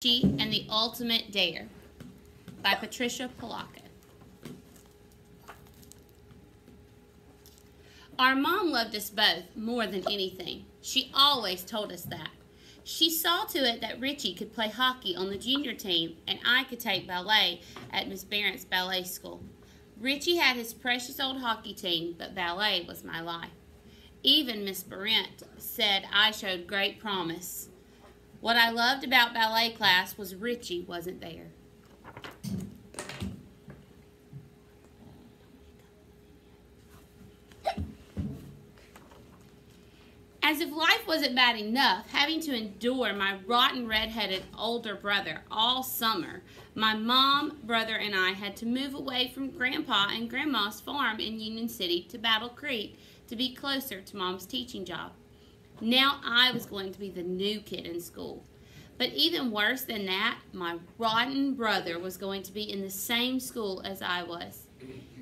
Richie and the Ultimate Dare by Patricia Polacco. Our mom loved us both more than anything. She always told us that. She saw to it that Richie could play hockey on the junior team and I could take ballet at Miss Barrett's ballet school. Richie had his precious old hockey team, but ballet was my life. Even Miss Barrett said I showed great promise. What I loved about ballet class was Richie wasn't there. As if life wasn't bad enough, having to endure my rotten red-headed older brother all summer, my mom, brother, and I had to move away from Grandpa and Grandma's farm in Union City to Battle Creek to be closer to Mom's teaching job. Now I was going to be the new kid in school. But even worse than that, my rotten brother was going to be in the same school as I was.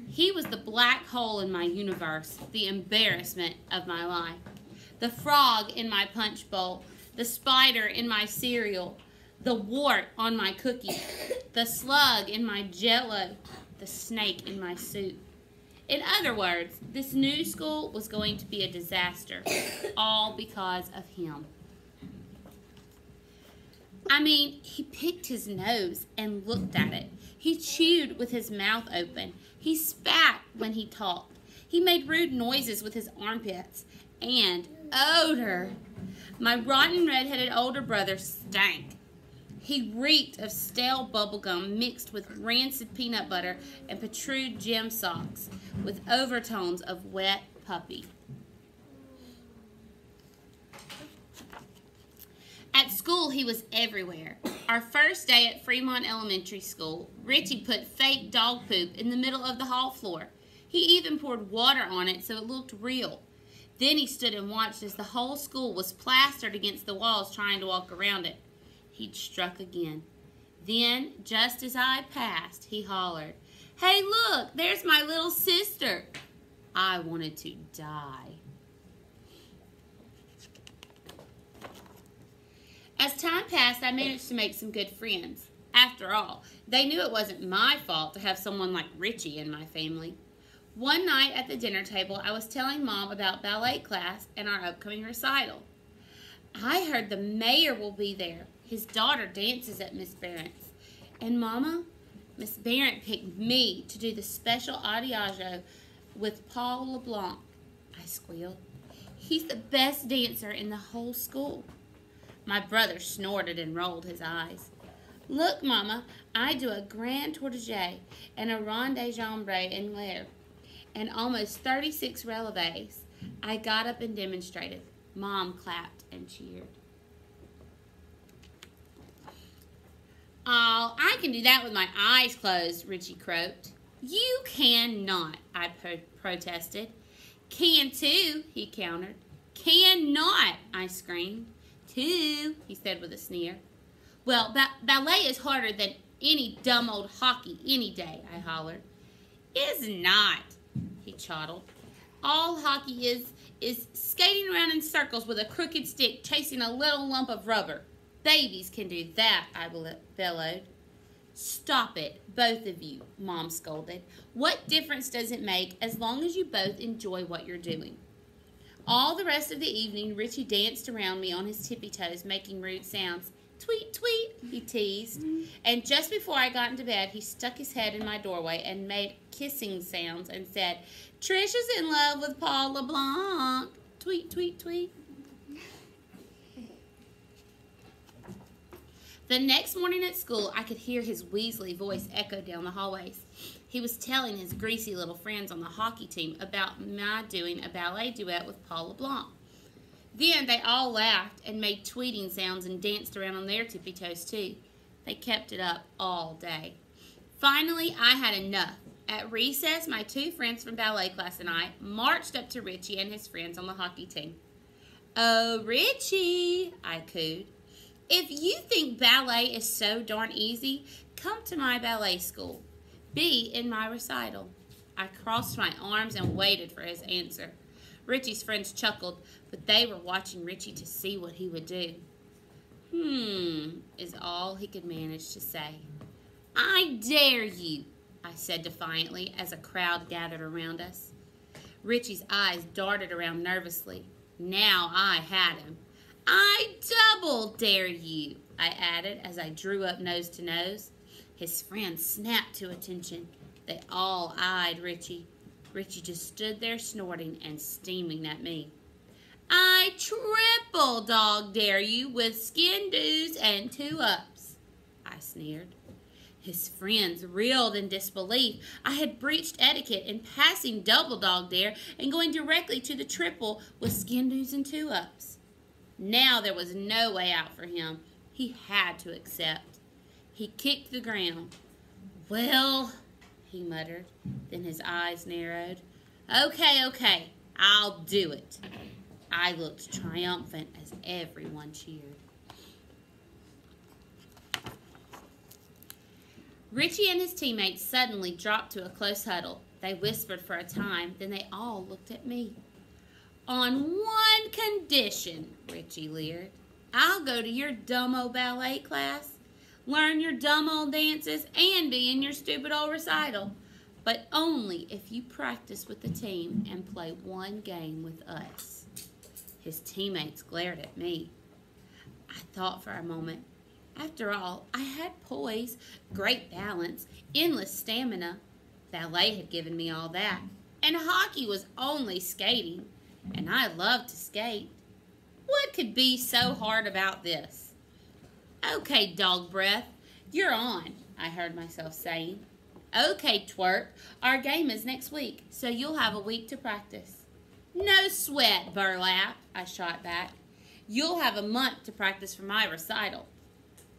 He was the black hole in my universe, the embarrassment of my life. The frog in my punch bowl, the spider in my cereal, the wart on my cookie, the slug in my Jell-O, the snake in my soup. In other words, this new school was going to be a disaster, all because of him. I mean, he picked his nose and looked at it. He chewed with his mouth open. He spat when he talked. He made rude noises with his armpits. And odor. My rotten red-headed older brother stank. He reeked of stale bubblegum mixed with rancid peanut butter and protrude gym socks with overtones of wet puppy. At school, he was everywhere. Our first day at Fremont Elementary School, Richie put fake dog poop in the middle of the hall floor. He even poured water on it so it looked real. Then he stood and watched as the whole school was plastered against the walls trying to walk around it. He'd struck again. Then, just as I passed, he hollered, "Hey, look, there's my little sister." I wanted to die. As time passed, I managed to make some good friends. After all, they knew it wasn't my fault to have someone like Richie in my family. One night at the dinner table, I was telling Mom about ballet class and our upcoming recital. "I heard the mayor will be there. His daughter dances at Miss Barrett's. And Mama, Miss Barrett picked me to do the special adagio with Paul LeBlanc," I squealed. "He's the best dancer in the whole school." My brother snorted and rolled his eyes. "Look, Mama, I do a grand tourtage and a ronde jambe in l'air, and almost 36 releves." I got up and demonstrated. Mom clapped and cheered. "Oh, I can do that with my eyes closed," Richie croaked. "You cannot," I protested. "Can too," he countered. "Cannot," I screamed. "Too," he said with a sneer. "Well, ballet is harder than any dumb old hockey any day," I hollered. "Is not," he chortled. "All hockey is skating around in circles with a crooked stick chasing a little lump of rubber. Babies can do that," I bellowed. "Stop it, both of you," Mom scolded. "What difference does it make as long as you both enjoy what you're doing?" All the rest of the evening, Richie danced around me on his tippy toes, making rude sounds. "Tweet, tweet," he teased. And just before I got into bed, he stuck his head in my doorway and made kissing sounds and said, "Trish is in love with Paul LeBlanc. Tweet, tweet, tweet." The next morning at school, I could hear his Weasley voice echo down the hallways. He was telling his greasy little friends on the hockey team about my doing a ballet duet with Paul LeBlanc. Then they all laughed and made tweeting sounds and danced around on their tippy toes too. They kept it up all day. Finally, I had enough. At recess, my two friends from ballet class and I marched up to Richie and his friends on the hockey team. "Oh, Richie," I cooed. "If you think ballet is so darn easy, come to my ballet school. Be in my recital." I crossed my arms and waited for his answer. Richie's friends chuckled, but they were watching Richie to see what he would do. Is all he could manage to say. I dare you, I said defiantly as a crowd gathered around us. Richie's eyes darted around nervously. Now I had him. I double dare you, I added as I drew up nose to nose. His friends snapped to attention. They all eyed Richie. Richie just stood there snorting and steaming at me. I triple dog dare you with skin do's and 2-ups, I sneered. His friends reeled in disbelief. I had breached etiquette in passing double dog dare and going directly to the triple with skin do's and 2-ups. Now there was no way out for him. He had to accept. He kicked the ground. Well, he muttered. Then his eyes narrowed. Okay, I'll do it. I looked triumphant as everyone cheered. Richie and his teammates suddenly dropped to a close huddle. They whispered for a time, then they all looked at me. On one condition, Richie leered. I'll go to your dumb old ballet class, learn your dumb old dances, and be in your stupid old recital. But only if you practice with the team and play one game with us. His teammates glared at me. I thought for a moment. After all, I had poise, great balance, endless stamina. Ballet had given me all that. And hockey was only skating. And I loved to skate. What could be so hard about this? Okay, dog breath, you're on, I heard myself saying. Okay, twerp, our game is next week, so you'll have a week to practice. No sweat, burlap, I shot back. You'll have a month to practice for my recital.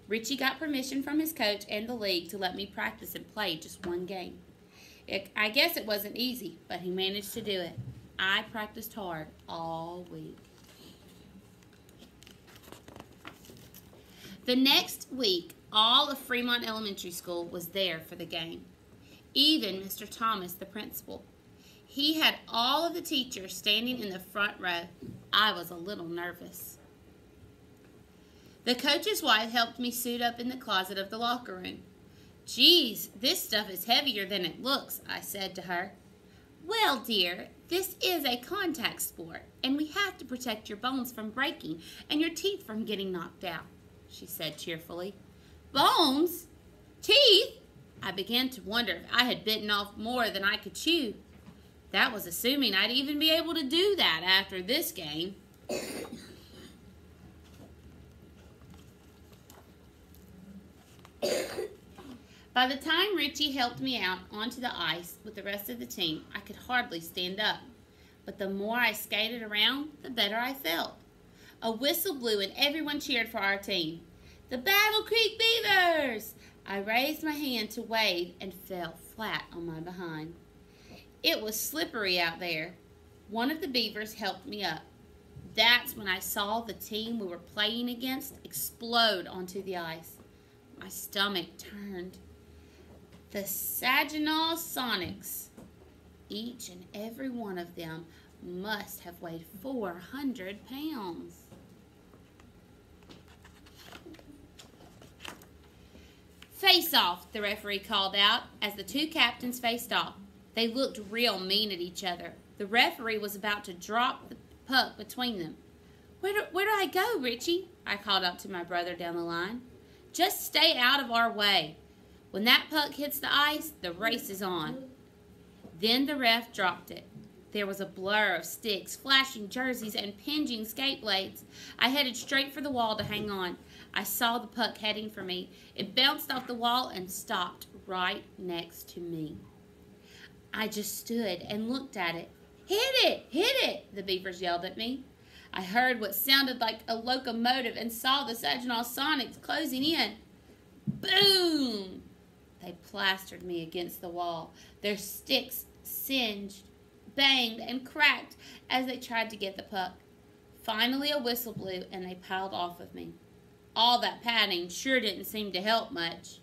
Richie got permission from his coach and the league to let me practice and play just one game. I guess it wasn't easy, but he managed to do it. I practiced hard all week. The next week, all of Fremont Elementary School was there for the game. Even Mr. Thomas, the principal. He had all of the teachers standing in the front row. I was a little nervous. The coach's wife helped me suit up in the closet of the locker room. Geez, this stuff is heavier than it looks, I said to her. Well, dear, this is a contact sport, and we have to protect your bones from breaking and your teeth from getting knocked out, she said cheerfully. Bones? Teeth? I began to wonder if I had bitten off more than I could chew. That was assuming I'd even be able to do that after this game. By the time Richie helped me out onto the ice with the rest of the team, I could hardly stand up. But the more I skated around, the better I felt. A whistle blew and everyone cheered for our team. The Battle Creek Beavers! I raised my hand to wave and fell flat on my behind. It was slippery out there. One of the beavers helped me up. That's when I saw the team we were playing against explode onto the ice. My stomach turned. The Saginaw Sonics. Each and every one of them must have weighed 400 pounds. Face off, the referee called out as the two captains faced off. They looked real mean at each other. The referee was about to drop the puck between them. Where do I go, Richie? I called out to my brother down the line. Just stay out of our way. When that puck hits the ice, the race is on. Then the ref dropped it. There was a blur of sticks, flashing jerseys, and pinging skate blades. I headed straight for the wall to hang on. I saw the puck heading for me. It bounced off the wall and stopped right next to me. I just stood and looked at it. Hit it! Hit it! The beavers yelled at me. I heard what sounded like a locomotive and saw the Saginaw Sonics closing in. Boom! They plastered me against the wall. Their sticks singed, banged, and cracked as they tried to get the puck. Finally, a whistle blew, and they piled off of me. All that patting sure didn't seem to help much.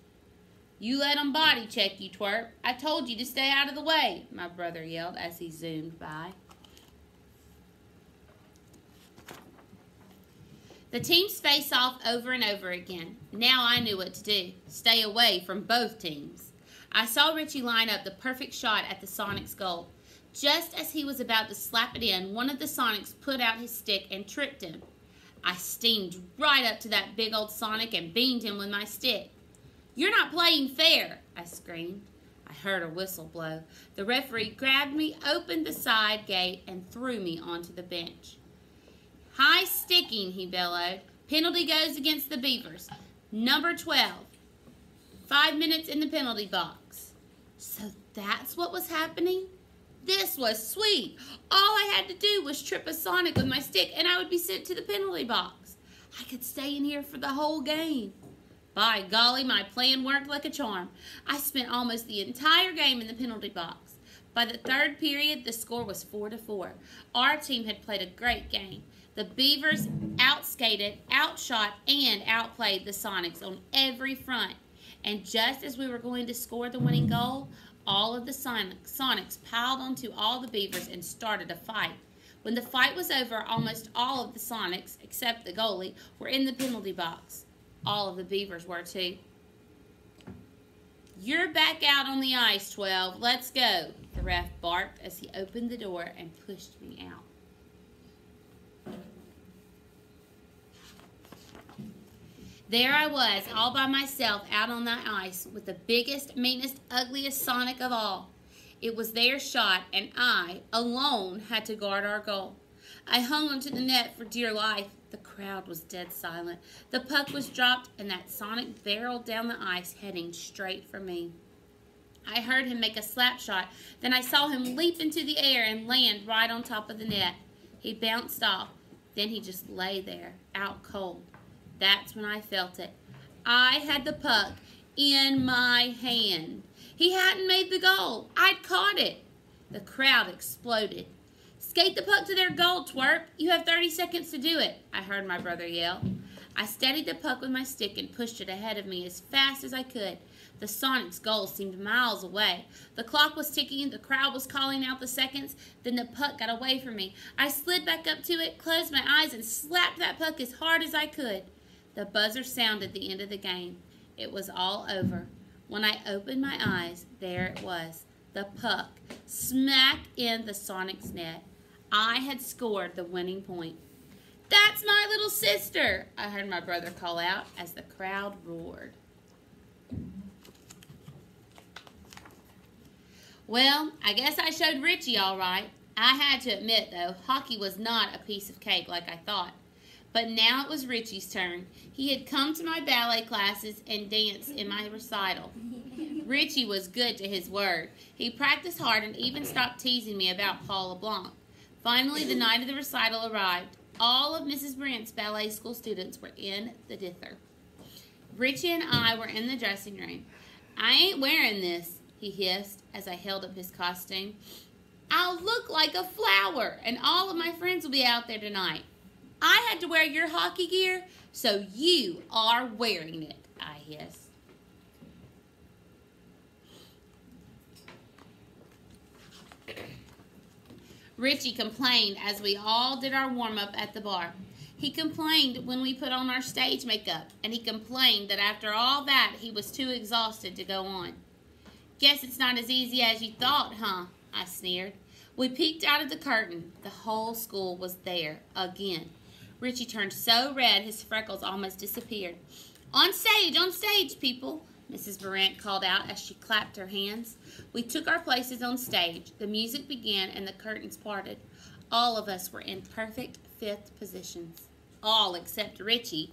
You let 'em body check you, twerp. I told you to stay out of the way, my brother yelled as he zoomed by. The teams face off over and over again. Now I knew what to do. Stay away from both teams. I saw Richie line up the perfect shot at the Sonic's goal. Just as he was about to slap it in, one of the Sonics put out his stick and tripped him. I steamed right up to that big old Sonic and beamed him with my stick. "You're not playing fair," I screamed. I heard a whistle blow. The referee grabbed me, opened the side gate, and threw me onto the bench. "High sticking," he bellowed. "Penalty goes against the Beavers. Number 12. 5 minutes in the penalty box." So that's what was happening? This was sweet. All I had to do was trip a Sonic with my stick and I would be sent to the penalty box. I could stay in here for the whole game. By golly, my plan worked like a charm. I spent almost the entire game in the penalty box. By the third period, the score was 4-4. Our team had played a great game. The Beavers outskated, outshot, and outplayed the Sonics on every front. And just as we were going to score the winning goal, all of the Sonics piled onto all the Beavers and started a fight. When the fight was over, almost all of the Sonics, except the goalie, were in the penalty box. All of the Beavers were too. "You're back out on the ice, 12. Let's go," the ref barked as he opened the door and pushed me out. There I was, all by myself out on that ice with the biggest, meanest, ugliest Sonic of all. It was their shot, and I, alone, had to guard our goal. I hung onto the net for dear life. The crowd was dead silent. The puck was dropped, and that Sonic barreled down the ice, heading straight for me. I heard him make a slap shot. Then I saw him leap into the air and land right on top of the net. He bounced off. Then he just lay there, out cold. That's when I felt it. I had the puck in my hand. He hadn't made the goal. I'd caught it. The crowd exploded. "Skate the puck to their goal, twerp. You have 30 seconds to do it," I heard my brother yell. I steadied the puck with my stick and pushed it ahead of me as fast as I could. The Sonics' goal seemed miles away. The clock was ticking, the crowd was calling out the seconds, then the puck got away from me. I slid back up to it, closed my eyes, and slapped that puck as hard as I could. The buzzer sounded the end of the game. It was all over. When I opened my eyes, there it was, the puck, smack in the Sonic's net. I had scored the winning point. "That's my little sister," I heard my brother call out as the crowd roared. Well, I guess I showed Richie all right. I had to admit, though, hockey was not a piece of cake like I thought. But now it was Richie's turn. He had come to my ballet classes and danced in my recital. Richie was good to his word. He practiced hard and even stopped teasing me about Paul LeBlanc. Finally, the night of the recital arrived. All of Mrs. Brent's ballet school students were in the dither. Richie and I were in the dressing room. "I ain't wearing this," he hissed as I held up his costume. "I'll look like a flower, and all of my friends will be out there tonight. I had to wear your hockey gear, so you are wearing it," I hissed. Richie complained as we all did our warm-up at the bar. He complained when we put on our stage makeup, and he complained that after all that, he was too exhausted to go on. "Guess it's not as easy as you thought, huh?" I sneered. We peeked out of the curtain. The whole school was there again. Richie turned so red his freckles almost disappeared. On stage, people," Mrs. Brent called out as she clapped her hands. We took our places on stage. The music began and the curtains parted. All of us were in perfect fifth positions. All except Richie.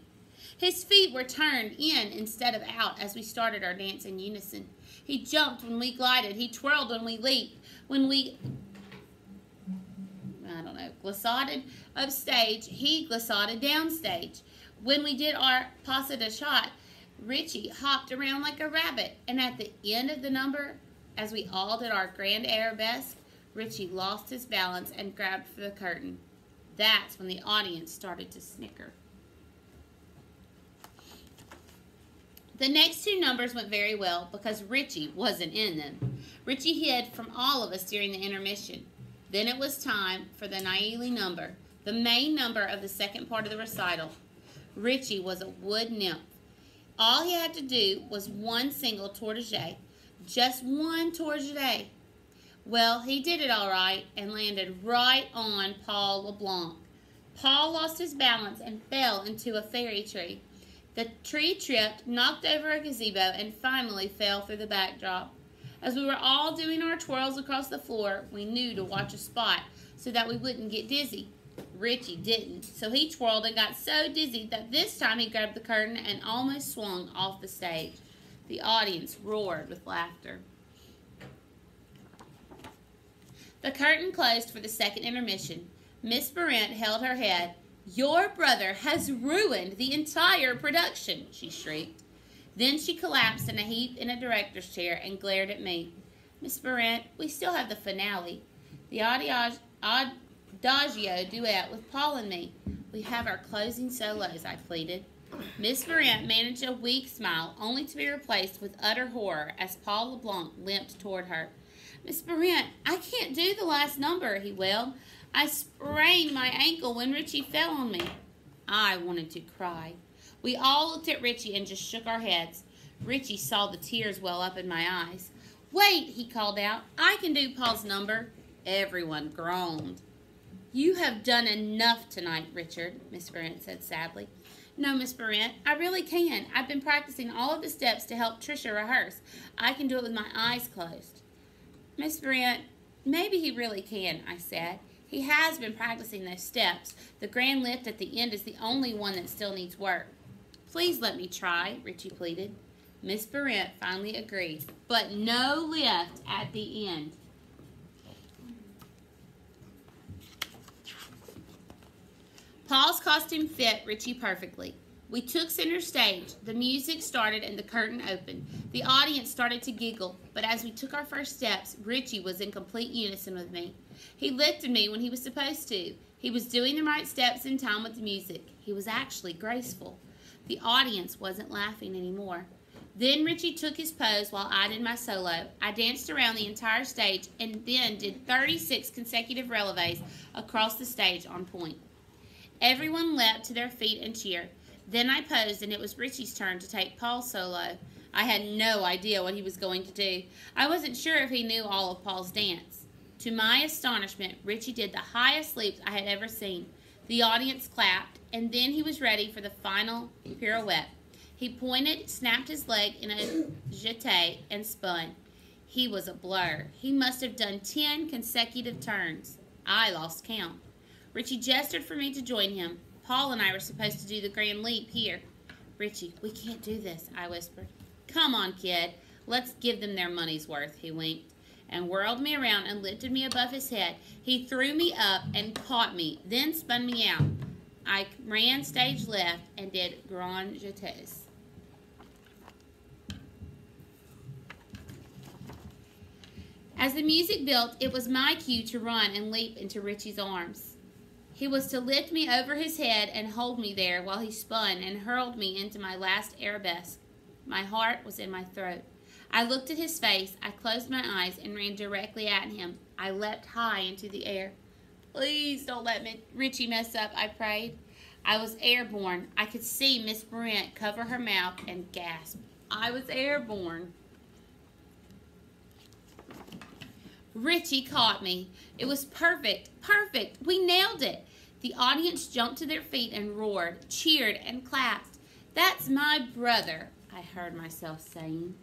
His feet were turned in instead of out as we started our dance in unison. He jumped when we glided. He twirled when we leaped. When we glissaded upstage, he glissaded downstage. When we did our pas de chat, Richie hopped around like a rabbit. And at the end of the number, as we all did our grand arabesque, Richie lost his balance and grabbed for the curtain. That's when the audience started to snicker. The next two numbers went very well because Richie wasn't in them. Richie hid from all of us during the intermission. Then it was time for the Naili number, the main number of the second part of the recital. Richie was a wood nymph. All he had to do was one single tour de jeu. Just one tour de jeu. Well, he did it all right and landed right on Paul LeBlanc. Paul lost his balance and fell into a fairy tree. The tree tripped, knocked over a gazebo, and finally fell through the backdrop. As we were all doing our twirls across the floor, we knew to watch a spot so that we wouldn't get dizzy. Richie didn't, so he twirled and got so dizzy that this time he grabbed the curtain and almost swung off the stage. The audience roared with laughter. The curtain closed for the second intermission. Miss Brent held her head. "Your brother has ruined the entire production," she shrieked. Then she collapsed in a heap in a director's chair and glared at me. "Miss Brent, we still have the finale. The Adagio duet with Paul and me. We have our closing solos," I pleaded. Miss Brent managed a weak smile, only to be replaced with utter horror as Paul LeBlanc limped toward her. "Miss Brent, I can't do the last number," he wailed. "I sprained my ankle when Richie fell on me." I wanted to cry. We all looked at Richie and just shook our heads. Richie saw the tears well up in my eyes. "Wait," he called out. "I can do Paul's number." Everyone groaned. "You have done enough tonight, Richard," Miss Brent said sadly. "No, Miss Brent, I really can. I've been practicing all of the steps to help Tricia rehearse. I can do it with my eyes closed." "Miss Brent, maybe he really can," I said. "He has been practicing those steps. The grand lift at the end is the only one that still needs work." "Please let me try," Richie pleaded. Miss Brent finally agreed, but no lift at the end. Paul's costume fit Richie perfectly. We took center stage. The music started and the curtain opened. The audience started to giggle, but as we took our first steps, Richie was in complete unison with me. He lifted me when he was supposed to. He was doing the right steps in time with the music. He was actually graceful. The audience wasn't laughing anymore. Then Richie took his pose while I did my solo. I danced around the entire stage and then did 36 consecutive releves across the stage on point. Everyone leapt to their feet and cheered. Then I posed and it was Richie's turn to take Paul's solo. I had no idea what he was going to do. I wasn't sure if he knew all of Paul's dance. To my astonishment, Richie did the highest leaps I had ever seen. The audience clapped, and then he was ready for the final pirouette. He pointed, snapped his leg in a jeté, and spun. He was a blur. He must have done 10 consecutive turns. I lost count. Richie gestured for me to join him. Paul and I were supposed to do the grand leap here. "Richie, we can't do this," I whispered. "Come on, kid. Let's give them their money's worth," he winked, and whirled me around and lifted me above his head. He threw me up and caught me, then spun me out. I ran stage left and did grand jetés. As the music built, it was my cue to run and leap into Richie's arms. He was to lift me over his head and hold me there while he spun and hurled me into my last arabesque. My heart was in my throat. I looked at his face, I closed my eyes, and ran directly at him. I leapt high into the air. "Please don't let Richie mess up," I prayed. I was airborne. I could see Miss Brent cover her mouth and gasp. I was airborne. Richie caught me. It was perfect. Perfect. We nailed it. The audience jumped to their feet and roared, cheered, and clapped. "That's my brother," I heard myself saying.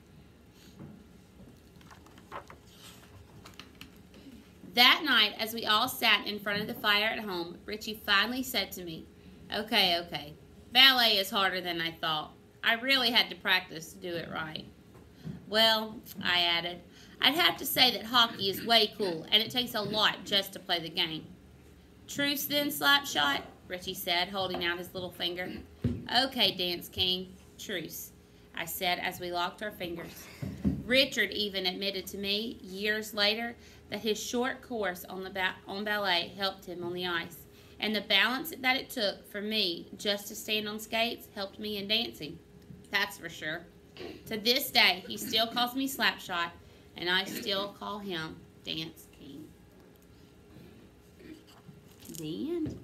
That night, as we all sat in front of the fire at home, Richie finally said to me, Okay. Ballet is harder than I thought. I really had to practice to do it right." "Well," I added, "I'd have to say that hockey is way cool, and it takes a lot just to play the game." "Truce then, Slapshot," Richie said, holding out his little finger. "Okay, Dance King, truce," I said as we locked our fingers. Richard even admitted to me, years later, that his short course on ballet helped him on the ice, and the balance that it took for me just to stand on skates helped me in dancing. That's for sure. To this day, he still calls me Slapshot, and I still call him Dance King. The end.